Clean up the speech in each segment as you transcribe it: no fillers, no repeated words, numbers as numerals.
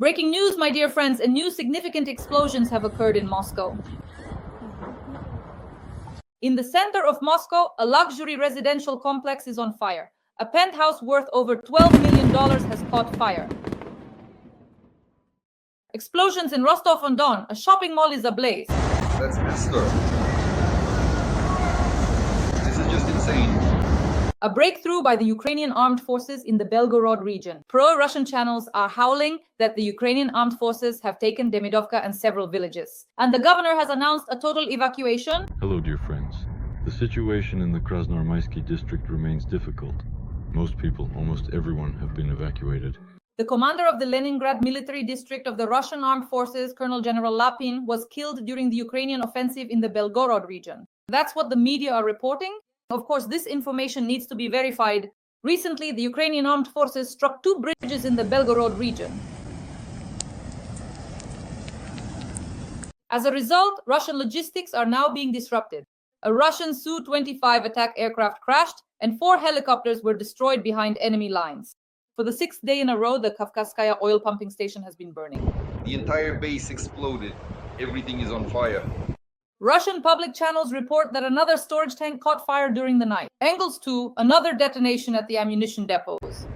Breaking news, my dear friends, and new significant explosions have occurred in Moscow. In the center of Moscow, a luxury residential complex is on fire. A penthouse worth over $12 million has caught fire. Explosions in Rostov-on-Don, a shopping mall is ablaze. That's messed up. This is just insane. A breakthrough by the Ukrainian armed forces in the Belgorod region. Pro-Russian channels are howling that the Ukrainian armed forces have taken Demidovka and several villages. And the governor has announced a total evacuation. Hello, dear friends. The situation in the Krasnoarmaysky district remains difficult. Most people, almost everyone, have been evacuated. The commander of the Leningrad military district of the Russian armed forces, Colonel General Lapin, was killed during the Ukrainian offensive in the Belgorod region. That's what the media are reporting. Of course, this information needs to be verified. Recently, the Ukrainian armed forces struck 2 bridges in the Belgorod region. As a result, Russian logistics are now being disrupted. A Russian Su-25 attack aircraft crashed, and 4 helicopters were destroyed behind enemy lines. For the 6th day in a row, the Kavkazskaya oil pumping station has been burning. The entire base exploded. Everything is on fire. Russian public channels report that another storage tank caught fire during the night. Engels 2, another detonation at the ammunition depots.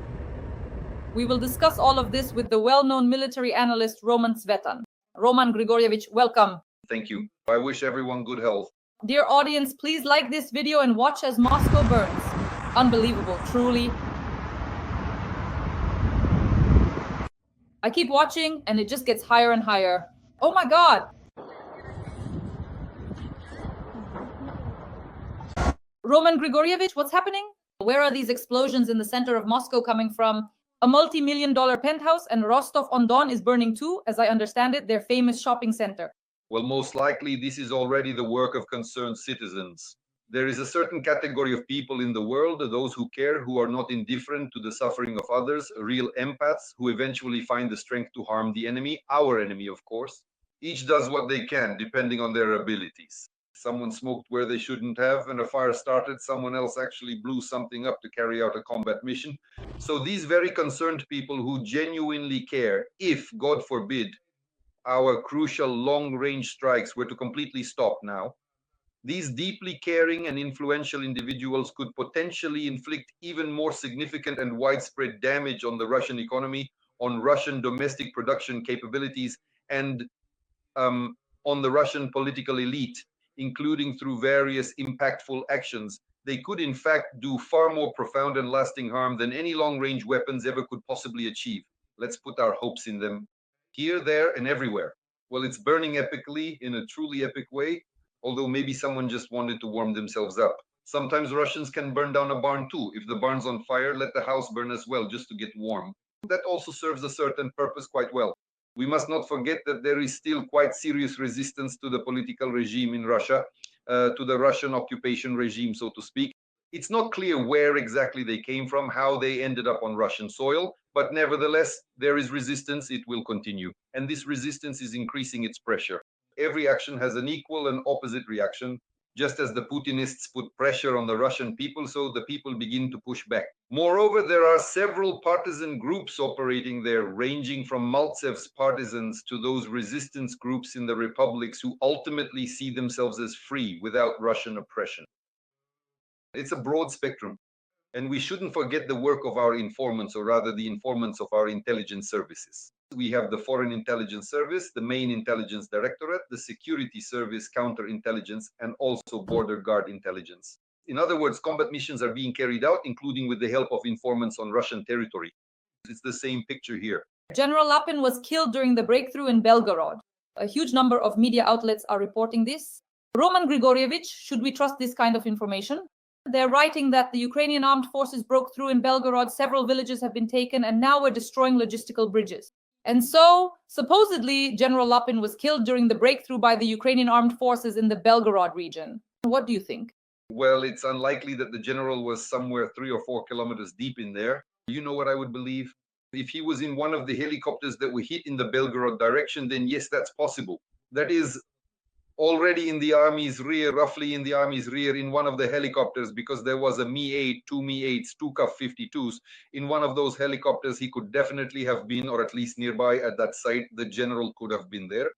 We will discuss all of this with the well-known military analyst Roman Svitan. Roman Grigorievich, welcome. Thank you. I wish everyone good health. Dear audience, please like this video and watch as Moscow burns. Unbelievable, truly. I keep watching and it just gets higher and higher. Oh my God! Roman Grigorievich, what's happening? Where are these explosions in the center of Moscow coming from? A multi-million-dollar penthouse and Rostov-on-Don is burning too, as I understand it, their famous shopping center. Well, most likely this is already the work of concerned citizens. There is a certain category of people in the world, those who care, who are not indifferent to the suffering of others, real empaths, who eventually find the strength to harm the enemy, our enemy, of course. Each does what they can, depending on their abilities. Someone smoked where they shouldn't have, and a fire started. Someone else actually blew something up to carry out a combat mission. So these very concerned people who genuinely care, if, God forbid, our crucial long-range strikes were to completely stop now, these deeply caring and influential individuals could potentially inflict even more significant and widespread damage on the Russian economy, on Russian domestic production capabilities, and on the Russian political elite, including through various impactful actions. They could in fact do far more profound and lasting harm than any long-range weapons ever could possibly achieve. Let's put our hopes in them. Here, there, and everywhere. Well, it's burning epically, in a truly epic way, although maybe someone just wanted to warm themselves up. Sometimes Russians can burn down a barn too. If the barn's on fire, let the house burn as well, just to get warm. That also serves a certain purpose quite well. We must not forget that there is still quite serious resistance to the political regime in Russia, to the Russian occupation regime, so to speak. It's not clear where exactly they came from, how they ended up on Russian soil, but nevertheless, there is resistance, it will continue. And this resistance is increasing its pressure. Every action has an equal and opposite reaction. Just as the Putinists put pressure on the Russian people, so the people begin to push back. Moreover, there are several partisan groups operating there, ranging from Maltsev's partisans to those resistance groups in the republics who ultimately see themselves as free without Russian oppression. It's a broad spectrum, and we shouldn't forget the work of our informants, or rather the informants of our intelligence services. We have the Foreign Intelligence Service, the Main Intelligence Directorate, the Security Service Counterintelligence, and also Border Guard Intelligence. In other words, combat missions are being carried out, including with the help of informants on Russian territory. It's the same picture here. General Lapin was killed during the breakthrough in Belgorod. A huge number of media outlets are reporting this. Roman Grigorievich, should we trust this kind of information? They're writing that the Ukrainian armed forces broke through in Belgorod, several villages have been taken, and now we're destroying logistical bridges. And so, supposedly, General Lapin was killed during the breakthrough by the Ukrainian armed forces in the Belgorod region. What do you think? Well, it's unlikely that the general was somewhere 3 or 4 kilometers deep in there. You know what I would believe? If he was in one of the helicopters that were hit in the Belgorod direction, then yes, that's possible. That is already in the army's rear, roughly in the army's rear, in one of the helicopters, because there was a Mi-8, two Mi-8s, two Kf-52s. In one of those helicopters, he could definitely have been, or at least nearby at that site, the general could have been there.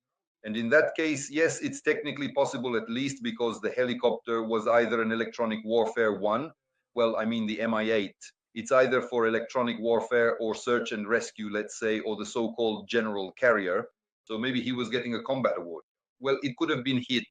And in that case, yes, it's technically possible, at least because the helicopter was either an electronic warfare one, well, I mean the Mi-8. It's either for electronic warfare or search and rescue, let's say, or the so-called general carrier. So maybe he was getting a combat award. Well, it could have been hit.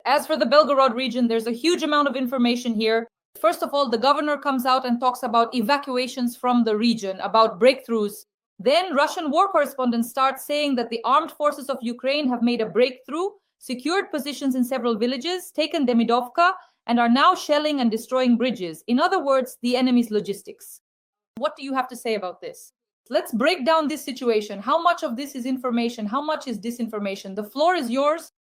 As for the Belgorod region, there's a huge amount of information here. First of all, the governor comes out and talks about evacuations from the region, about breakthroughs. Then Russian war correspondents start saying that the armed forces of Ukraine have made a breakthrough, secured positions in several villages, taken Demidovka, and are now shelling and destroying bridges. In other words, the enemy's logistics. What do you have to say about this? Let's break down this situation. How much of this is information? How much is disinformation? The floor is yours.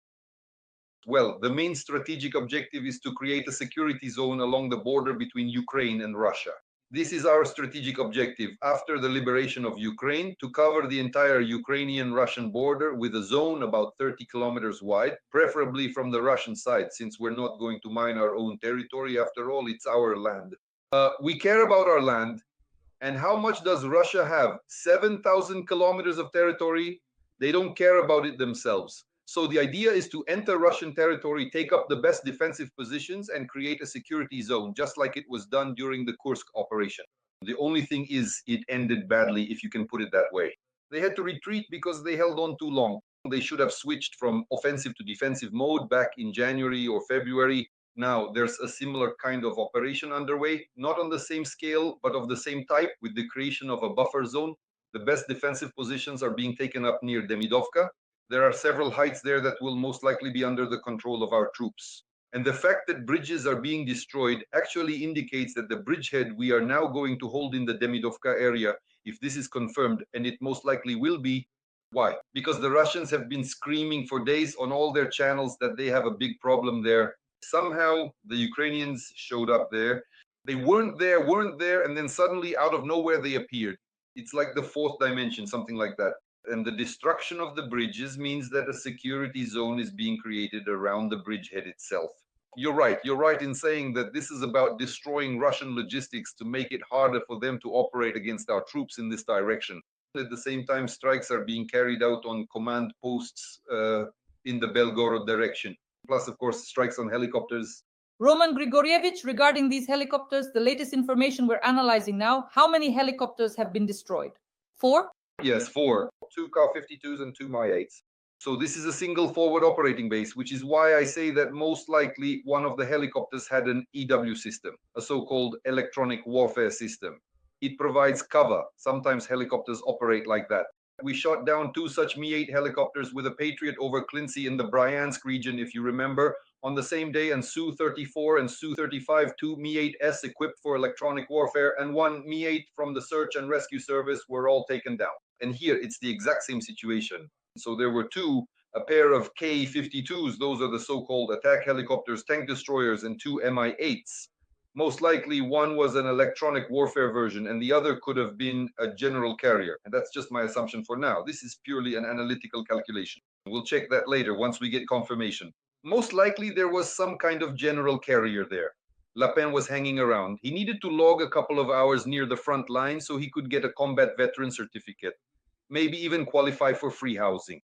Well, the main strategic objective is to create a security zone along the border between Ukraine and Russia. This is our strategic objective after the liberation of Ukraine, to cover the entire Ukrainian-Russian border with a zone about 30 kilometers wide, preferably from the Russian side, since we're not going to mine our own territory. After all, it's our land. We care about our land. And how much does Russia have? 7,000 kilometers of territory. They don't care about it themselves. So the idea is to enter Russian territory, take up the best defensive positions, and create a security zone, just like it was done during the Kursk operation. The only thing is, it ended badly, if you can put it that way. They had to retreat because they held on too long. They should have switched from offensive to defensive mode back in January or February. Now, there's a similar kind of operation underway, not on the same scale, but of the same type, with the creation of a buffer zone. The best defensive positions are being taken up near Demidovka. There are several heights there that will most likely be under the control of our troops. And the fact that bridges are being destroyed actually indicates that the bridgehead we are now going to hold in the Demidovka area, if this is confirmed, and it most likely will be. Why? Because the Russians have been screaming for days on all their channels that they have a big problem there. Somehow the Ukrainians showed up there. They weren't there, and then suddenly out of nowhere they appeared. It's like the fourth dimension, something like that. And the destruction of the bridges means that a security zone is being created around the bridgehead itself. You're right in saying that this is about destroying Russian logistics to make it harder for them to operate against our troops in this direction. At the same time, strikes are being carried out on command posts in the Belgorod direction. Plus, of course, strikes on helicopters. Roman Grigorievich, regarding these helicopters, the latest information we're analyzing now, how many helicopters have been destroyed? 4? Yes, 4. 2 Kf-52s and 2 Mi-8s. So this is a single forward operating base, which is why I say that most likely one of the helicopters had an EW system, a so-called electronic warfare system. It provides cover. Sometimes helicopters operate like that. We shot down 2 such Mi-8 helicopters with a Patriot over Klintsy in the Bryansk region, if you remember, on the same day, and Su-34 and Su-35, 2 Mi-8S equipped for electronic warfare, and 1 Mi-8 from the search and rescue service were all taken down. And here it's the exact same situation. So there were 2, a pair of K-52s, those are the so-called attack helicopters, tank destroyers, and 2 Mi-8s. Most likely one was an electronic warfare version and the other could have been a general carrier. And that's just my assumption for now. This is purely an analytical calculation. We'll check that later once we get confirmation. Most likely there was some kind of general carrier there. Le Pen was hanging around. He needed to log a couple of hours near the front line so he could get a combat veteran certificate, maybe even qualify for free housing.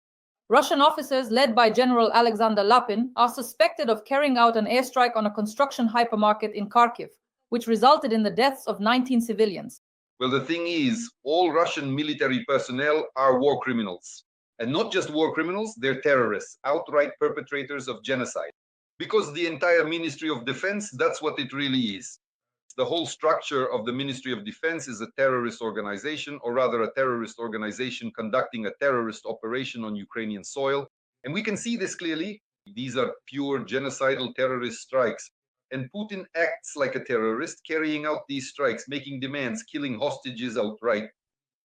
Russian officers, led by General Alexander Lapin, are suspected of carrying out an airstrike on a construction hypermarket in Kharkiv, which resulted in the deaths of 19 civilians. Well, the thing is, all Russian military personnel are war criminals. And not just war criminals, they're terrorists, outright perpetrators of genocide. Because the entire Ministry of Defense, that's what it really is. The whole structure of the Ministry of Defense is a terrorist organization, or rather a terrorist organization conducting a terrorist operation on Ukrainian soil. And we can see this clearly. These are pure genocidal terrorist strikes. And Putin acts like a terrorist, carrying out these strikes, making demands, killing hostages outright.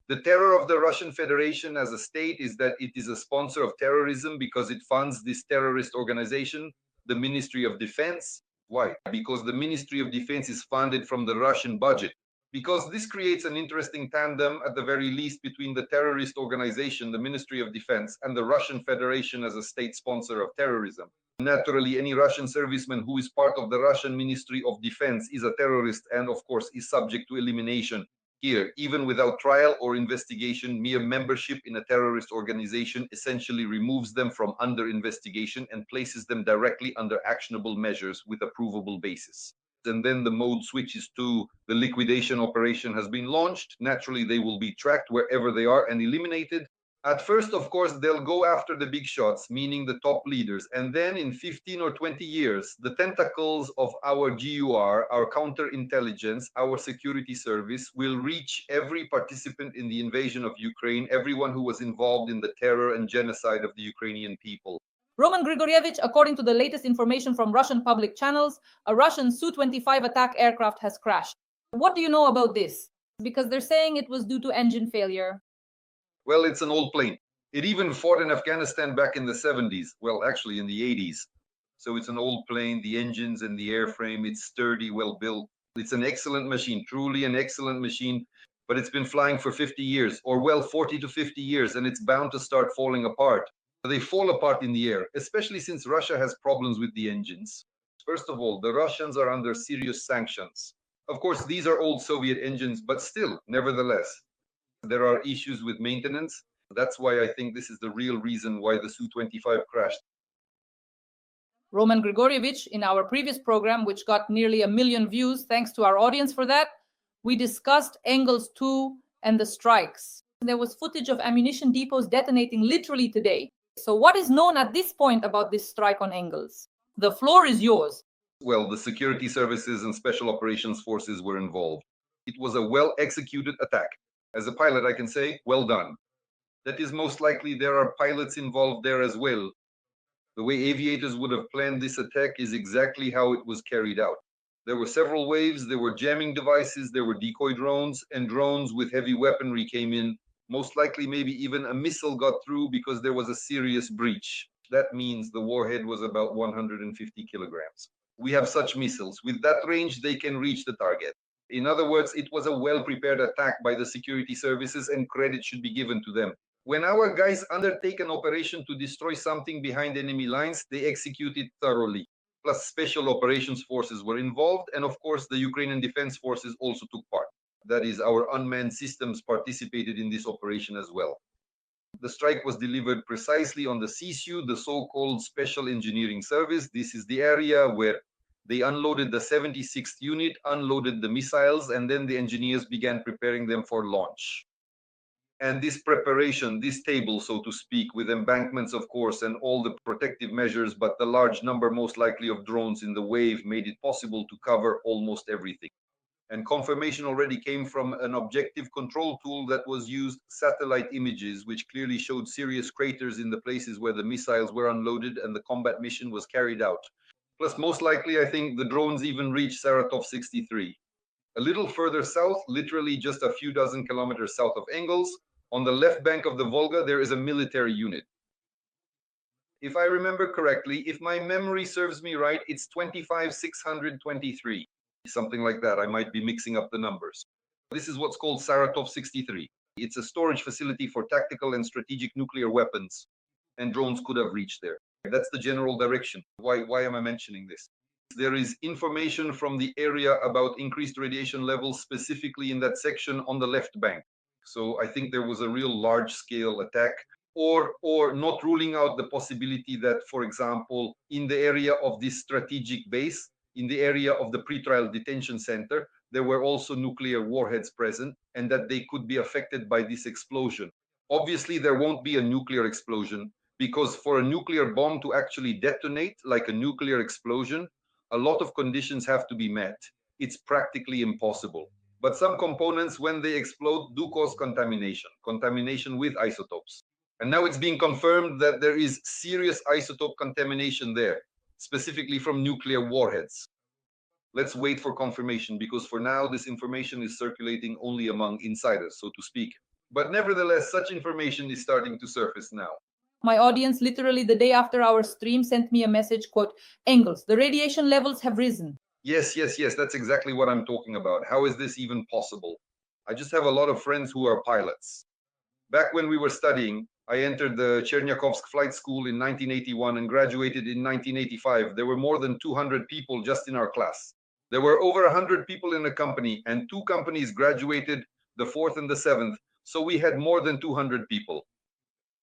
The terror of the Russian Federation as a state is that it is a sponsor of terrorism because it funds this terrorist organization, the Ministry of Defense. Why? Because the Ministry of Defense is funded from the Russian budget. because this creates an interesting tandem, at the very least, between the terrorist organization, the Ministry of Defense, and the Russian Federation as a state sponsor of terrorism. Naturally, any Russian serviceman who is part of the Russian Ministry of Defense is a terrorist and, of course, is subject to elimination. Here, even without trial or investigation, mere membership in a terrorist organization essentially removes them from under investigation and places them directly under actionable measures with a provable basis. And then the mode switches to the liquidation operation has been launched. Naturally, they will be tracked wherever they are and eliminated. At first, of course, they'll go after the big shots, meaning the top leaders. And then in 15 or 20 years, the tentacles of our GUR, our counterintelligence, our security service will reach every participant in the invasion of Ukraine, everyone who was involved in the terror and genocide of the Ukrainian people. Roman Grigorievich, according to the latest information from Russian public channels, a Russian Su-25 attack aircraft has crashed. What do you know about this? Because they're saying it was due to engine failure. Well, it's an old plane. It even fought in Afghanistan back in the 70s. Well, actually in the 80s. So it's an old plane, the engines and the airframe, it's sturdy, well built. It's an excellent machine, truly an excellent machine, but it's been flying for 50 years, or well, 40 to 50 years, and it's bound to start falling apart. They fall apart in the air, especially since Russia has problems with the engines. First of all, the Russians are under serious sanctions. Of course, these are old Soviet engines, but still, nevertheless, there are issues with maintenance. That's why I think this is the real reason why the Su-25 crashed. Roman Grigorievich, in our previous program, which got nearly 1 million views, thanks to our audience for that, we discussed Engels 2 and the strikes. There was footage of ammunition depots detonating literally today. So what is known at this point about this strike on Engels? The floor is yours. Well, the security services and special operations forces were involved. It was a well-executed attack. As a pilot, I can say, well done. That is, most likely there are pilots involved there as well. The way aviators would have planned this attack is exactly how it was carried out. There were several waves, there were jamming devices, there were decoy drones, and drones with heavy weaponry came in. Most likely, maybe even a missile got through because there was a serious breach. That means the warhead was about 150 kilograms. We have such missiles. With that range, they can reach the target. In other words, it was a well-prepared attack by the security services, and credit should be given to them. When our guys undertake an operation to destroy something behind enemy lines, they execute it thoroughly. Plus, special operations forces were involved, and of course, the Ukrainian defense forces also took part. That is, our unmanned systems participated in this operation as well. The strike was delivered precisely on the CSU, the so-called Special Engineering Service. This is the area where they unloaded the 76th unit, unloaded the missiles, and then the engineers began preparing them for launch. And this preparation, this table, so to speak, with embankments, of course, and all the protective measures, but the large number, most likely, of drones in the wave made it possible to cover almost everything. And confirmation already came from an objective control tool that was used, satellite images, which clearly showed serious craters in the places where the missiles were unloaded and the combat mission was carried out. Plus, most likely, I think the drones even reached Saratov 63. A little further south, literally just a few dozen kilometers south of Engels, on the left bank of the Volga, there is a military unit. If I remember correctly, if my memory serves me right, it's 25623. Something like that. I might be mixing up the numbers. This is what's called Saratov 63. It's a storage facility for tactical and strategic nuclear weapons, and drones could have reached there. That's the general direction. Why am I mentioning this? There is information from the area about increased radiation levels, specifically in that section on the left bank. So I think there was a real large-scale attack, or not ruling out the possibility that, for example, in the area of this strategic base, in the area of the pretrial detention center, there were also nuclear warheads present, and that they could be affected by this explosion. Obviously, there won't be a nuclear explosion, because for a nuclear bomb to actually detonate like a nuclear explosion, a lot of conditions have to be met. It's practically impossible. But some components, when they explode, do cause contamination with isotopes. And now it's being confirmed that there is serious isotope contamination there, specifically from nuclear warheads. Let's wait for confirmation, because for now, this information is circulating only among insiders, so to speak. But nevertheless, such information is starting to surface now. My audience, literally the day after our stream, sent me a message, quote, Engels, the radiation levels have risen. Yes, yes, yes, that's exactly what I'm talking about. How is this even possible? I just have a lot of friends who are pilots. Back when we were studying, I entered the Chernyakovsk flight school in 1981 and graduated in 1985. There were more than 200 people just in our class. There were over 100 people in a company, and two companies graduated, the fourth and the seventh. So we had more than 200 people.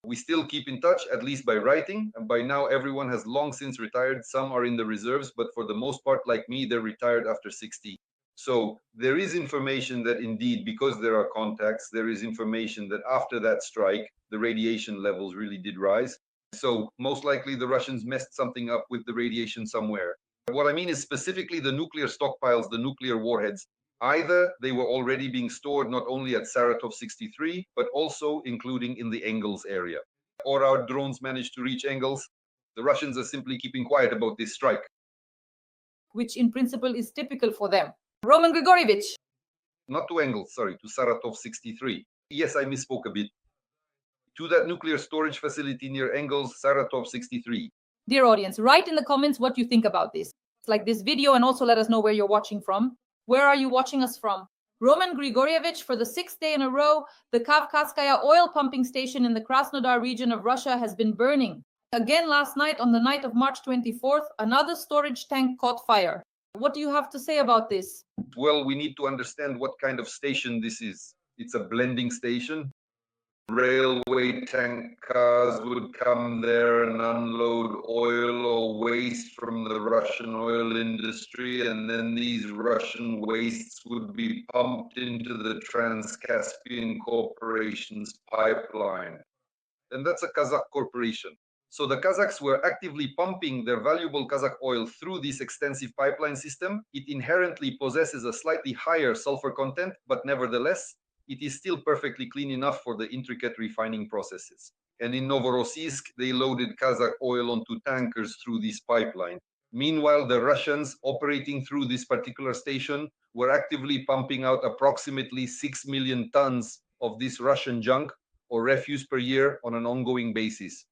We still keep in touch, at least by writing. And by now, everyone has long since retired. Some are in the reserves, but for the most part, like me, they're retired after 60. So there is information that indeed, because there are contacts, there is information that after that strike, the radiation levels really did rise. So most likely the Russians messed something up with the radiation somewhere. What I mean is specifically the nuclear stockpiles, the nuclear warheads. Either they were already being stored not only at Saratov 63, but also including in the Engels area. Or our drones managed to reach Engels. The Russians are simply keeping quiet about this strike. Which in principle is typical for them. Roman Grigorievich. Not to Engels, sorry, to Saratov 63. Yes, I misspoke a bit. To that nuclear storage facility near Engels, Saratov 63. Dear audience, write in the comments what you think about this. Like this video, and also let us know where you're watching from. Where are you watching us from? Roman Grigorievich, for the sixth day in a row, the Kavkazskaya oil pumping station in the Krasnodar region of Russia has been burning. Again last night, on the night of March 24th, another storage tank caught fire. What do you have to say about this? Well, we need to understand what kind of station this is. It's a blending station. Railway tank cars would come there and unload oil or waste from the Russian oil industry, and then these Russian wastes would be pumped into the Trans-Caspian Corporation's pipeline. And that's a Kazakh corporation. So the Kazakhs were actively pumping their valuable Kazakh oil through this extensive pipeline system. It inherently possesses a slightly higher sulfur content, but nevertheless, it is still perfectly clean enough for the intricate refining processes. And in Novorossiysk, they loaded Kazakh oil onto tankers through this pipeline. Meanwhile, the Russians operating through this particular station were actively pumping out approximately 6 million tons of this Russian junk or refuse per year on an ongoing basis.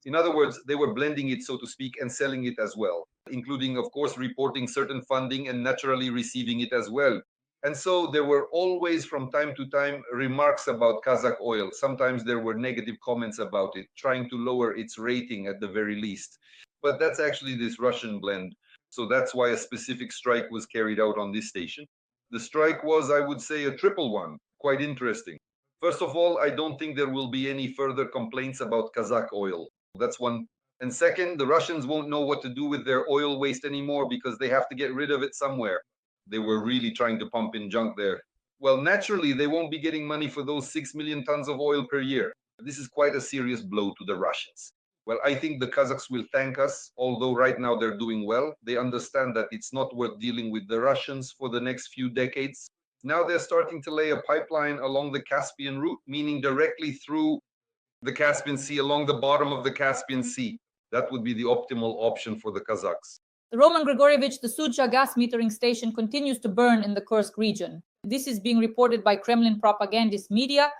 In other words, they were blending it, so to speak, and selling it as well, including, of course, reporting certain funding and naturally receiving it as well. And so there were always, from time to time, remarks about Kazakh oil. Sometimes there were negative comments about it, trying to lower its rating at the very least. But that's actually this Russian blend. So that's why a specific strike was carried out on this station. The strike was, I would say, a triple one. Quite interesting. First of all, I don't think there will be any further complaints about Kazakh oil. That's one. And second, the Russians won't know what to do with their oil waste anymore because they have to get rid of it somewhere. They were really trying to pump in junk there. Well, naturally, they won't be getting money for those 6 million tons of oil per year. This is quite a serious blow to the Russians. Well, I think the Kazakhs will thank us, although right now they're doing well. They understand that it's not worth dealing with the Russians for the next few decades. Now they're starting to lay a pipeline along the Caspian route, meaning directly through the Caspian Sea, along the bottom of the Caspian Sea. That would be the optimal option for the Kazakhs. The Roman Grigorievich, the Sudzha gas metering station continues to burn in the Kursk region. This is being reported by Kremlin propagandist media.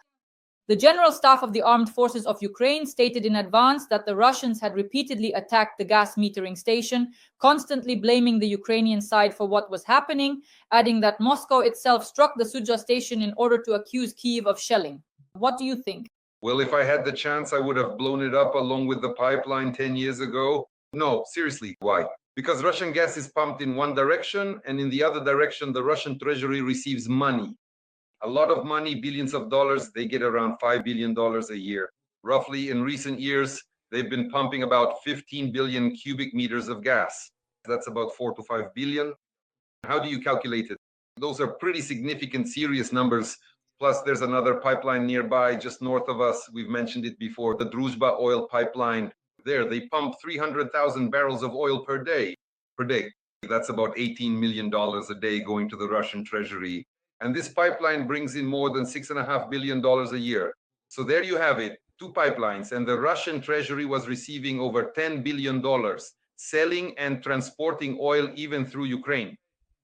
The General Staff of the Armed Forces of Ukraine stated in advance that the Russians had repeatedly attacked the gas metering station, constantly blaming the Ukrainian side for what was happening, adding that Moscow itself struck the Sudzha station in order to accuse Kyiv of shelling. What do you think? Well, if I had the chance, I would have blown it up along with the pipeline 10 years ago. No, seriously, why? Because Russian gas is pumped in one direction, and in the other direction, the Russian treasury receives money. A lot of money, billions of dollars. They get around $5 billion a year. Roughly, in recent years, they've been pumping about 15 billion cubic meters of gas. That's about 4 to 5 billion. How do you calculate it? Those are pretty significant, serious numbers. Plus, there's another pipeline nearby, just north of us. We've mentioned it before, the Druzhba oil pipeline. There, they pump 300,000 barrels of oil per day. That's about $18 million a day going to the Russian treasury. And this pipeline brings in more than $6.5 billion a year. So there you have it, two pipelines. And the Russian treasury was receiving over $10 billion, selling and transporting oil even through Ukraine.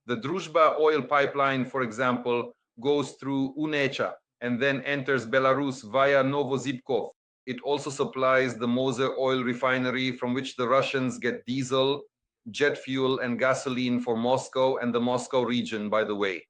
The Druzhba oil pipeline, for example, goes through Unecha and then enters Belarus via Novozibkov. It also supplies the Moser oil refinery from which the Russians get diesel, jet fuel and gasoline for Moscow and the Moscow region, by the way.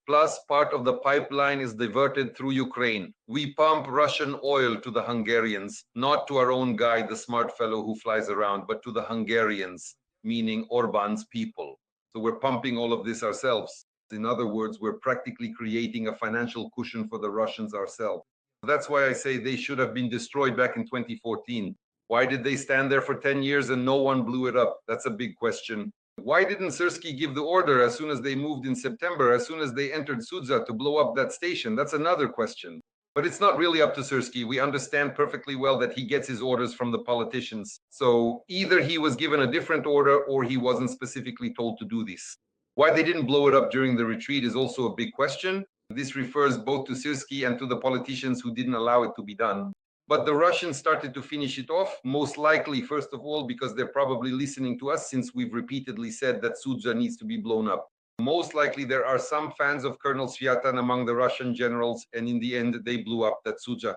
Plus, part of the pipeline is diverted through Ukraine. We pump Russian oil to the Hungarians, not to our own guy, the smart fellow who flies around, but to the Hungarians, meaning Orban's people. So we're pumping all of this ourselves. In other words, we're practically creating a financial cushion for the Russians ourselves. That's why I say they should have been destroyed back in 2014. Why did they stand there for 10 years and no one blew it up? That's a big question. Why didn't Syrskyi give the order as soon as they moved in September, as soon as they entered Sudza, to blow up that station? That's another question. But it's not really up to Syrskyi. We understand perfectly well that he gets his orders from the politicians. So either he was given a different order or he wasn't specifically told to do this. Why they didn't blow it up during the retreat is also a big question. This refers both to Syrskyi and to the politicians who didn't allow it to be done. But the Russians started to finish it off, most likely, first of all, because they're probably listening to us, since we've repeatedly said that Sudza needs to be blown up. Most likely, there are some fans of Colonel Svitan among the Russian generals, and in the end, they blew up that Sudza.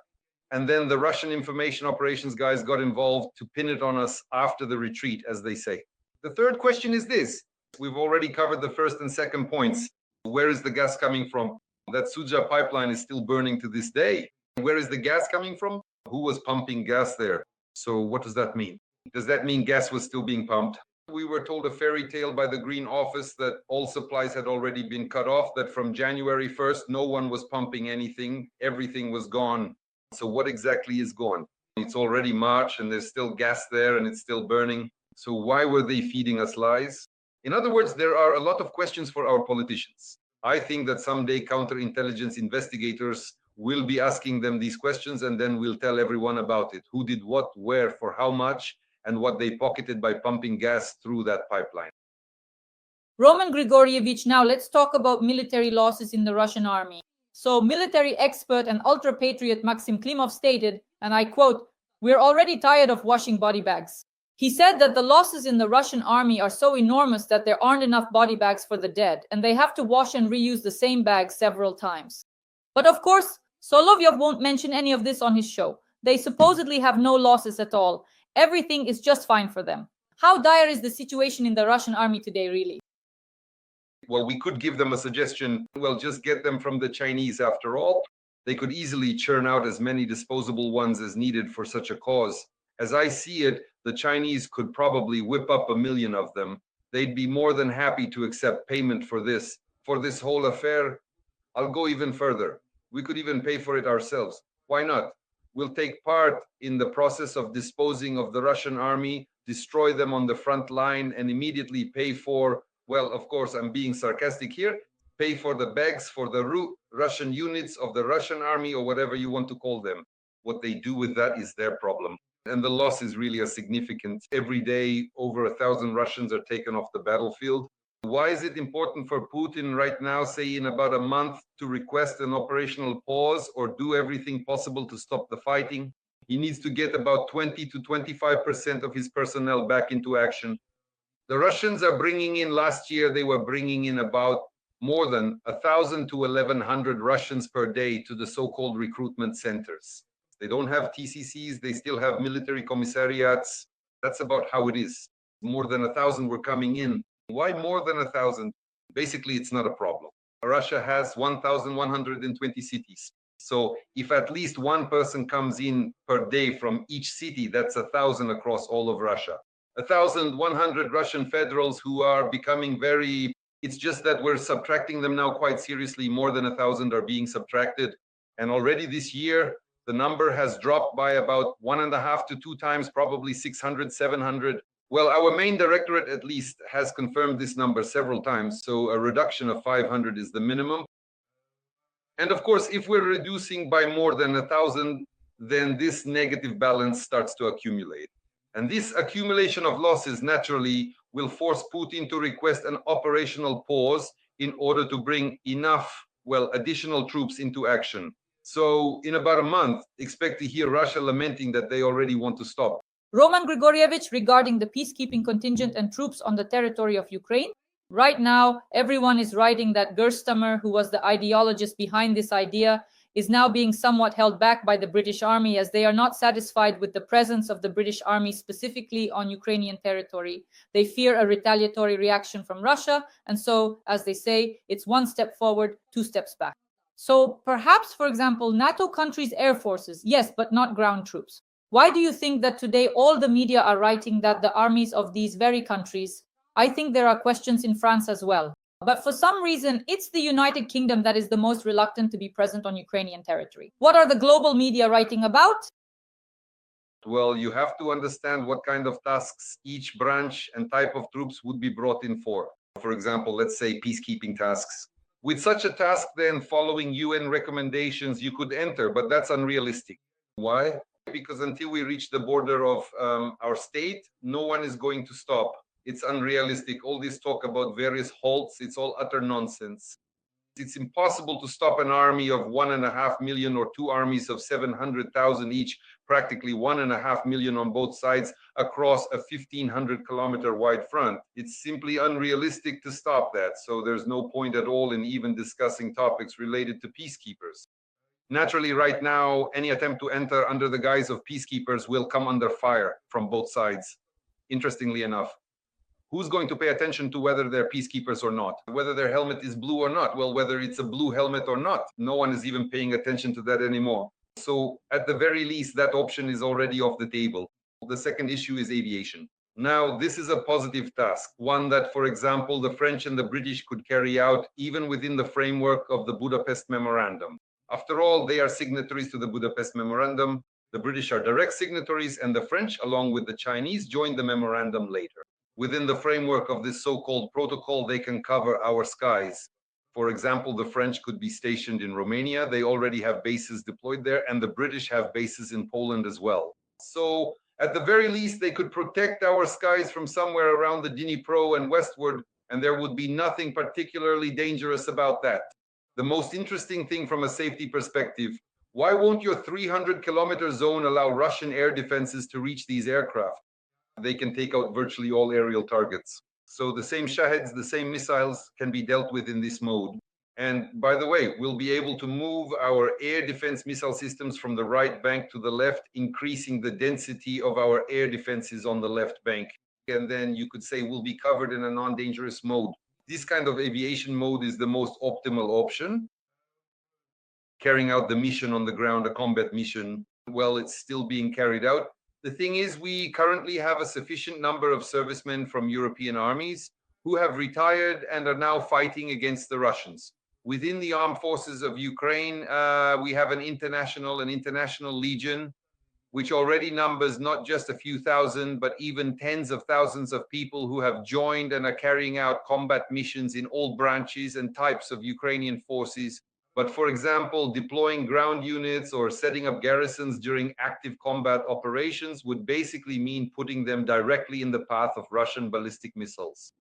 And then the Russian information operations guys got involved to pin it on us after the retreat, as they say. The third question is this. We've already covered the first and second points. Where is the gas coming from? That Sudza pipeline is still burning to this day. Where is the gas coming from? Who was pumping gas there? So what does that mean? Does that mean gas was still being pumped? We were told a fairy tale by the Green Office that all supplies had already been cut off, that from January 1st, no one was pumping anything. Everything was gone. So what exactly is gone? It's already March and there's still gas there and it's still burning. So why were they feeding us lies? In other words, there are a lot of questions for our politicians. I think that someday counterintelligence investigators will be asking them these questions, and then we'll tell everyone about it. Who did what, where, for how much, and what they pocketed by pumping gas through that pipeline. Roman Grigorievich, now let's talk about military losses in the Russian army. So military expert and ultra-patriot Maxim Klimov stated, and I quote, "We're already tired of washing body bags." He said that the losses in the Russian army are so enormous that there aren't enough body bags for the dead, and they have to wash and reuse the same bags several times. But of course, Solovyov won't mention any of this on his show. They supposedly have no losses at all. Everything is just fine for them. How dire is the situation in the Russian army today, really? Well, we could give them a suggestion. Well, just get them from the Chinese after all. They could easily churn out as many disposable ones as needed for such a cause. As I see it, the Chinese could probably whip up 1 million of them. They'd be more than happy to accept payment for this whole affair. I'll go even further. We could even pay for it ourselves. Why not? We'll take part in the process of disposing of the Russian army, destroy them on the front line, and immediately pay for, well, of course, I'm being sarcastic here, pay for the bags for the Russian units of the Russian army, or whatever you want to call them. What they do with that is their problem. And the loss is really a significant. Every day, over 1,000 Russians are taken off the battlefield. Why is it important for Putin right now, say in about a month, to request an operational pause or do everything possible to stop the fighting? He needs to get about 20 to 25% of his personnel back into action. The Russians are bringing in, last year, they were bringing in about more than 1,000 to 1,100 Russians per day to the so-called recruitment centers. They don't have TCCs, they still have military commissariats. That's about how it is. More than 1,000 were coming in. Why more than 1,000? Basically, it's not a problem. Russia has 1,120 cities. So if at least one person comes in per day from each city, that's 1,000 across all of Russia. 1,100 Russian federals who are becoming very, it's just that we're subtracting them now quite seriously. More than 1,000 are being subtracted. And already this year, the number has dropped by about 1.5 to 2 times, probably 600, 700. Well, our main directorate at least has confirmed this number several times. So a reduction of 500 is the minimum. And of course, if we're reducing by more than 1,000, then this negative balance starts to accumulate. And this accumulation of losses naturally will force Putin to request an operational pause in order to bring enough, well, additional troops into action. So in about a month, expect to hear Russia lamenting that they already want to stop. Roman Grigorievich, regarding the peacekeeping contingent and troops on the territory of Ukraine, right now, everyone is writing that Gerstamer, who was the ideologist behind this idea, is now being somewhat held back by the British Army, as they are not satisfied with the presence of the British Army specifically on Ukrainian territory. They fear a retaliatory reaction from Russia, and so, as they say, it's one step forward, two steps back. So perhaps, for example, NATO countries' air forces, yes, but not ground troops. Why do you think that today all the media are writing that the armies of these very countries? I think there are questions in France as well. But for some reason, it's the United Kingdom that is the most reluctant to be present on Ukrainian territory. What are the global media writing about? Well, you have to understand what kind of tasks each branch and type of troops would be brought in for. For example, let's say peacekeeping tasks. With such a task, then following UN recommendations, you could enter, but that's unrealistic. Why? Because until we reach the border of our state, no one is going to stop. It's unrealistic. All this talk about various halts, it's all utter nonsense. It's impossible to stop an army of 1.5 million or two armies of 700,000 each, practically 1.5 million on both sides across a 1,500-kilometer wide front. It's simply unrealistic to stop that. So there's no point at all in even discussing topics related to peacekeepers. Naturally, right now, any attempt to enter under the guise of peacekeepers will come under fire from both sides. Interestingly enough, who's going to pay attention to whether they're peacekeepers or not? Whether their helmet is blue or not? Well, whether it's a blue helmet or not, no one is even paying attention to that anymore. So at the very least, that option is already off the table. The second issue is aviation. Now, this is a positive task, one that, for example, the French and the British could carry out even within the framework of the Budapest Memorandum. After all, they are signatories to the Budapest Memorandum. The British are direct signatories, and the French, along with the Chinese, joined the memorandum later. Within the framework of this so-called protocol, they can cover our skies. For example, the French could be stationed in Romania. They already have bases deployed there, and the British have bases in Poland as well. So at the very least, they could protect our skies from somewhere around the Dnipro and westward, and there would be nothing particularly dangerous about that. The most interesting thing from a safety perspective, why won't your 300-kilometer zone allow Russian air defenses to reach these aircraft? They can take out virtually all aerial targets. So the same Shaheds, the same missiles can be dealt with in this mode. And by the way, we'll be able to move our air defense missile systems from the right bank to the left, increasing the density of our air defenses on the left bank. And then you could say we'll be covered in a non-dangerous mode. This kind of aviation mode is the most optimal option. Carrying out the mission on the ground, a combat mission, well, it's still being carried out. The thing is, we currently have a sufficient number of servicemen from European armies who have retired and are now fighting against the Russians. Within the armed forces of Ukraine, we have an international legion, which already numbers not just a few thousand, but even tens of thousands of people who have joined and are carrying out combat missions in all branches and types of Ukrainian forces. But for example, deploying ground units or setting up garrisons during active combat operations would basically mean putting them directly in the path of Russian ballistic missiles.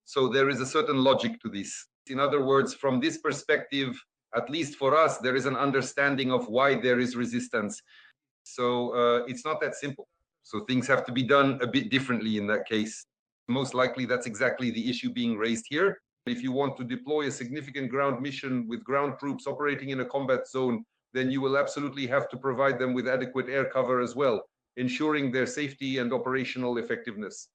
So there is a certain logic to this. In other words, from this perspective, at least for us, there is an understanding of why there is resistance. So it's not that simple. So things have to be done a bit differently in that case. Most likely that's exactly the issue being raised here. If you want to deploy a significant ground mission with ground troops operating in a combat zone, then you will absolutely have to provide them with adequate air cover as well, ensuring their safety and operational effectiveness.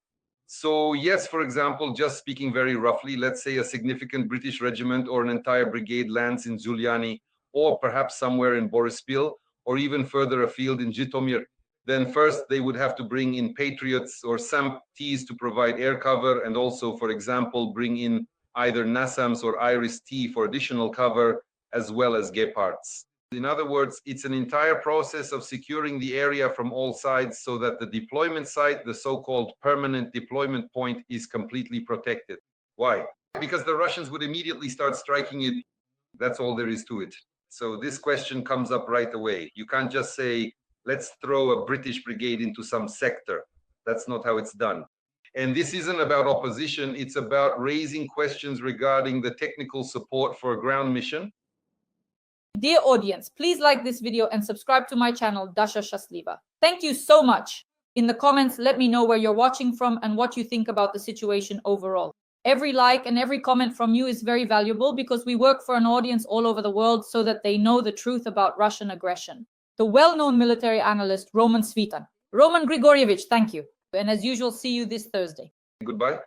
So yes, for example, just speaking very roughly, let's say a significant British regiment or an entire brigade lands in Zuliani, or perhaps somewhere in Borispil, or even further afield in Zhytomyr. Then first they would have to bring in Patriots or SAMPTs to provide air cover, and also, for example, bring in either NASAMs or IRIS-T for additional cover, as well as Gepards. In other words, it's an entire process of securing the area from all sides so that the deployment site, the so-called permanent deployment point, is completely protected. Why? Because the Russians would immediately start striking it. That's all there is to it. So this question comes up right away. You can't just say, let's throw a British brigade into some sector. That's not how it's done. And this isn't about opposition. It's about raising questions regarding the technical support for a ground mission. Dear audience, please like this video and subscribe to my channel, Dasha Schastliva. Thank you so much. In the comments, let me know where you're watching from and what you think about the situation overall. Every like and every comment from you is very valuable because we work for an audience all over the world so that they know the truth about Russian aggression. The well-known military analyst Roman Svitan. Roman Grigorievich, thank you. And as usual, see you this Thursday. Goodbye.